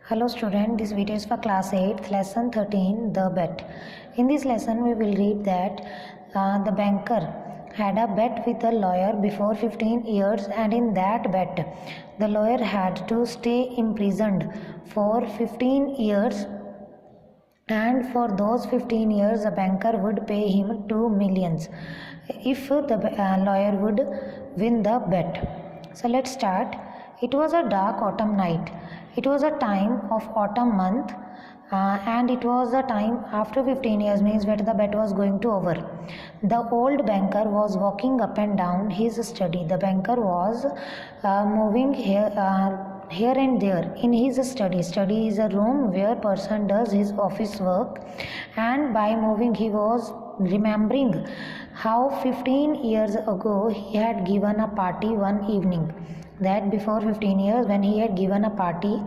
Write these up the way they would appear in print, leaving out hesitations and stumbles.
Hello student, this video is for class 8th, lesson 13, the bet. In this lesson we will read that the banker had a bet with a lawyer before 15 years, and in that bet the lawyer had to stay imprisoned for 15 years, and for those 15 years the banker would pay him 2 millions if the lawyer would win the bet. So let's start. It was a dark autumn night. It was a time of autumn month, and it was a time after 15 years, means that the bet was going to over. The old banker was walking up and down his study. The banker was moving here and there in his study. Study is a room where person does his office work, and by moving he was remembering how 15 years ago he had given a party one evening. That before 15 years, when he had given a party,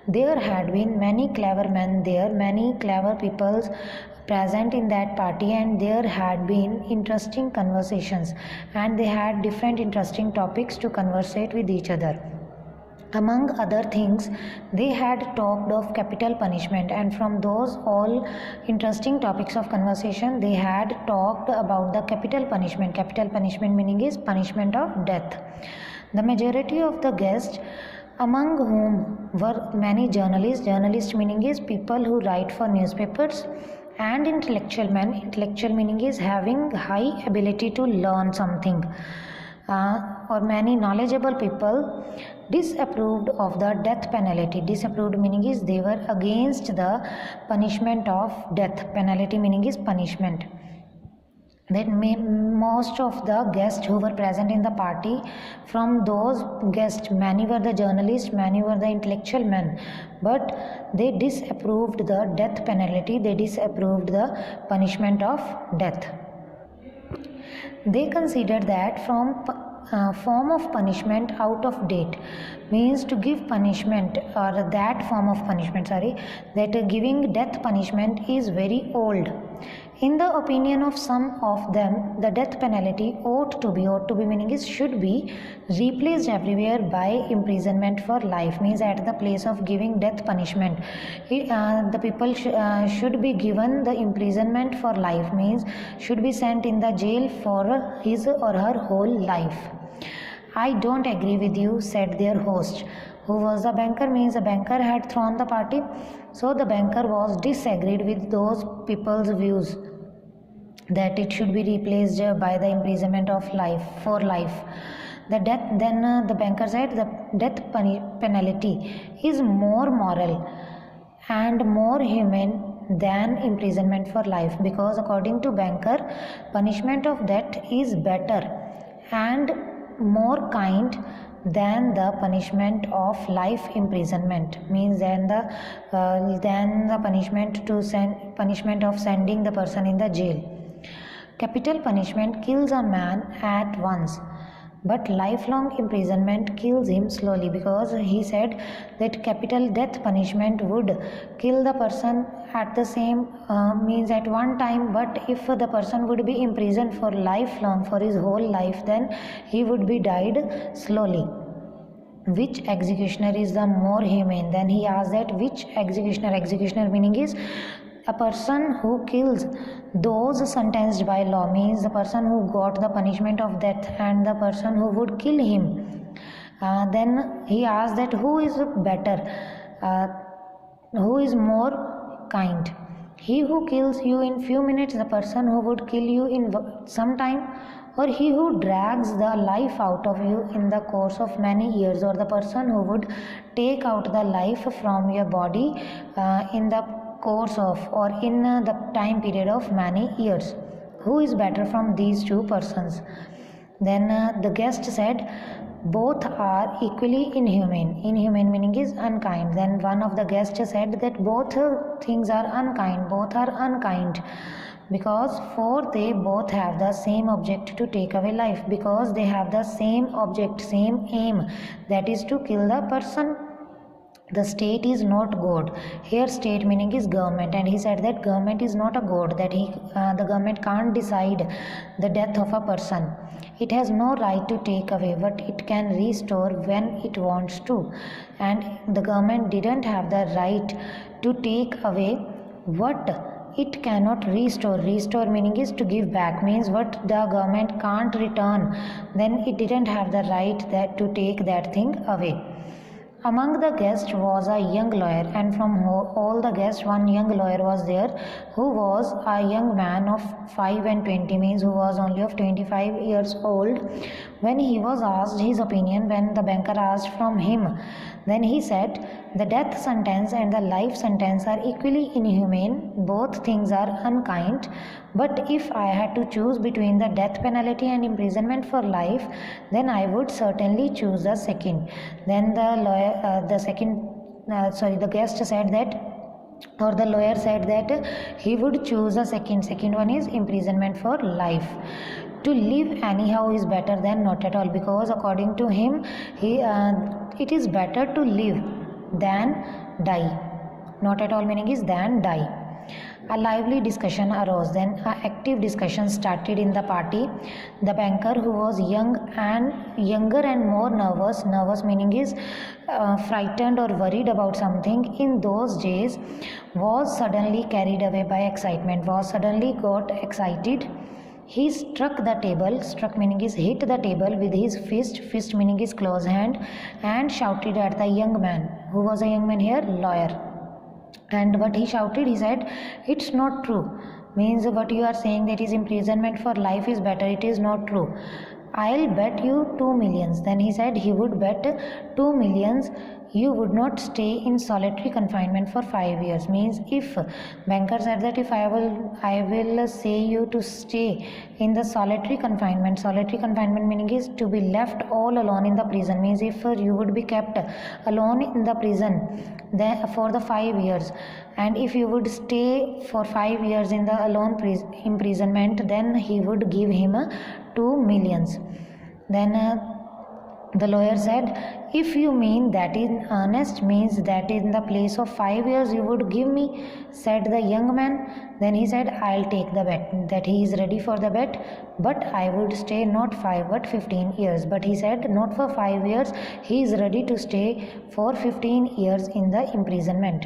there had been many clever men there, many clever people present in that party, and there had been interesting conversations, and they had different interesting topics to conversate with each other. Among other things, they had talked of capital punishment, and from those all interesting topics of conversation, they had talked about the capital punishment. Capital punishment meaning is punishment of death. The majority of the guests, among whom were many journalists, journalist meaning is people who write for newspapers, and intellectual men, intellectual meaning is having high ability to learn something, or many knowledgeable people, disapproved of the death penalty. Disapproved meaning is they were against the punishment of death. Penalty meaning is punishment. Then most of the guests who were present in the party, from those guests, many were the journalists, many were the intellectual men, but they disapproved the death penalty, they disapproved the punishment of death. They considered that form of punishment out of date, means to give punishment, or that form of punishment, that giving death punishment is very old. In the opinion of some of them, the death penalty ought to be meaning is should be replaced everywhere by imprisonment for life, means at the place of giving death punishment, the people should be given the imprisonment for life, means should be sent in the jail for his or her whole life. I don't agree with you, said their host, who was the banker, means the banker had thrown the party. So the banker was disagreed with those people's views that it should be replaced by the imprisonment of life for life. The banker said the death penalty is more moral and more humane than imprisonment for life, because according to banker, punishment of death is better and more kind than the punishment of life imprisonment, means than the punishment of sending the person in the jail. Capital punishment kills a man at once, but lifelong imprisonment kills him slowly, because he said that capital death punishment would kill the person at the same means at one time, but if the person would be imprisoned for lifelong, for his whole life, then he would be died slowly. Which executioner is the more humane? Then he asked that which executioner meaning is a person who kills those sentenced by law, means the person who got the punishment of death and the person who would kill him. Then he asked that who is better, who is more kind, he who kills you in few minutes, the person who would kill you in some time, or he who drags the life out of you in the course of many years, or the person who would take out the life from your body in the course of, or in the time period of many years. Who is better from these two persons? Then the guest said both are equally inhumane. Inhumane meaning is unkind. Then one of the guests said that both things are unkind, both are unkind, because for they both have the same object to take away life, because they have the same object, same aim, that is to kill the person. the state is not god. Here state meaning is government, and he said that government is not a god, that the government can't decide the death of a person. It has no right to take away, but it can restore when it wants to, and the government didn't have the right to take away what it cannot restore. Restore meaning is to give back, means what the government can't return, then it didn't have the right that to take that thing away. Among the guests was a young lawyer, and from all the guests one young lawyer was there, who was a young man of 5 and 20, means who was only of 25 years old. When he was asked his opinion, when the banker asked from him, then he said, the death sentence and the life sentence are equally inhumane, both things are unkind, but if I had to choose between the death penalty and imprisonment for life, then I would certainly choose the second. Then the guest said that, or the lawyer said that he would choose the second one is imprisonment for life. To live anyhow is better than not at all, because according to him it is better to live than die. Not at all meaning is than die. A lively discussion arose. Then an active discussion started in the party. The banker, who was younger and more nervous meaning is frightened or worried about something in those days, was suddenly carried away by excitement, was suddenly got excited. He struck the table, struck meaning is hit the table with his fist meaning is close hand, and shouted at the young man. Who was a young man here? Lawyer. And what he shouted, he said, it's not true, means what you are saying that is imprisonment for life is better, it is not true. I'll bet you 2 millions. Then he said he would bet 2 millions you would not stay in solitary confinement for 5 years. Means if banker said that if I will say you to stay in the solitary confinement meaning is to be left all alone in the prison, means if you would be kept alone in the prison then for the 5 years, and if you would stay for 5 years in the alone imprisonment, then he would give him 2 millions. Then the lawyer said, if you mean that in earnest, means that in the place of 5 years you would give me, said the young man. Then he said, I'll take the bet, that he is ready for the bet, but I would stay not 5 but 15 years. But he said not for 5 years, he is ready to stay for 15 years in the imprisonment.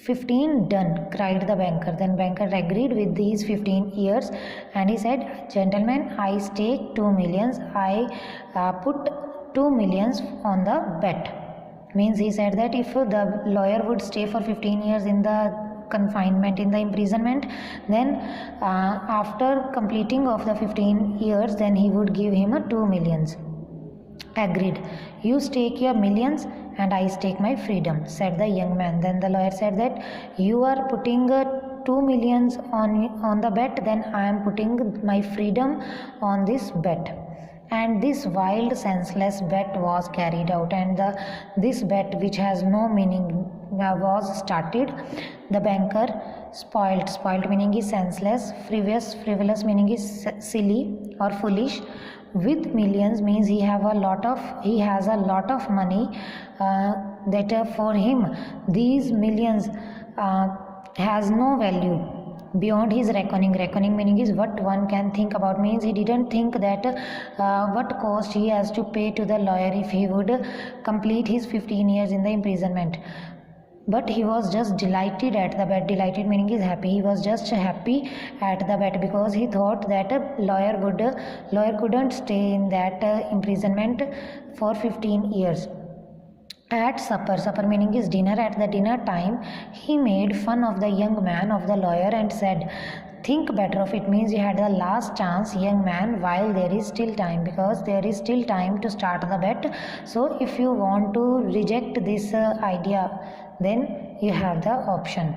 15 done, cried the banker. Then banker agreed with these 15 years, and he said, gentlemen, I stake 2 millions. I put 2 millions on the bet. Means he said that if the lawyer would stay for 15 years in the confinement, in the imprisonment, then after completing of the 15 years, then he would give him 2 millions. Agreed. You stake your millions and I stake my freedom, said the young man. Then the lawyer said that you are putting 2 millions on the bet, then I am putting my freedom on this bet. And this wild, senseless bet was carried out, and this bet, which has no meaning, was started. The banker spoiled meaning is senseless, frivolous meaning is silly or foolish, with millions means he has a lot of money, that for him these millions has no value beyond his reckoning meaning is what one can think about, means he didn't think that what cost he has to pay to the lawyer if he would complete his 15 years in the imprisonment. But he was just delighted at the bet. Delighted meaning is happy. He was just happy at the bet because he thought that a lawyer couldn't stay in that imprisonment for 15 years. At supper meaning is dinner, at the dinner time, he made fun of the young man, of the lawyer, and said, think better of it, means you had the last chance, young man, while there is still time, because there is still time to start the bet. So if you want to reject this idea, then you have the option.